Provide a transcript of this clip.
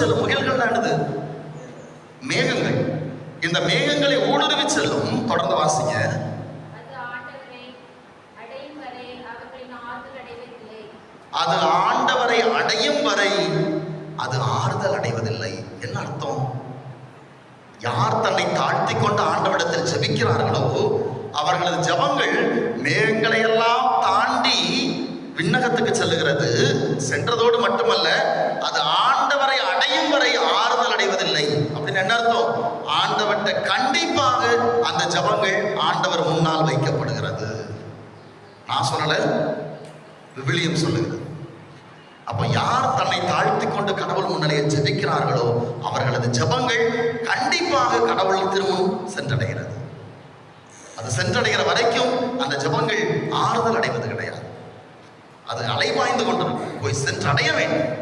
செல்லும். முகில்கள்லானது மேகங்கள். இந்த மேகங்களை ஊடுருவி செல்லும். தொடர்ந்து வாசிங்க. அது ஆண்டவரை அடையும் வரை அது ஆறுதல் அடைவதில்லை. என்ன அர்த்தம்? யார் தன்னை தாழ்த்தி கொண்டு ஆண்டவரிடத்தில் ஜெபிக்கிறார்களோ அவர்களது ஜெபங்கள் மேகங்களை எல்லாம் தாண்டி விண்ணகத்துக்கு செல்லுகிறது. சென்றதோடு மட்டுமல்ல, அது ஆண்டவரை அடையும் வரை ஆறுதல் அடைவதில்லை. அப்படின்னு என்ன அர்த்தம்? ஆண்டவர்கிட்ட கண்டிப்பாக அந்த ஜெபங்கள் ஆண்டவர் முன்னால் வைக்கப்படுகிறது. நான் சொல்லல, விவிலியம் சொல்லுகிறது. அப்ப யார் தன்னை தாழ்த்தி கொண்டு கடவுள் முன்னிலையை ஜெபிக்கிறார்களோ அவர்களது ஜெபங்கள் கண்டிப்பாக கடவுள் திருமுன் சென்றடைகிறது. அது சென்றடைகிற வரைக்கும் அந்த ஜெபங்கள் ஆறுதல் அடைவது கிடையாது. அது அலைபாய்ந்து கொண்டிருக்கும். போய் சென்றடைய வேண்டும்.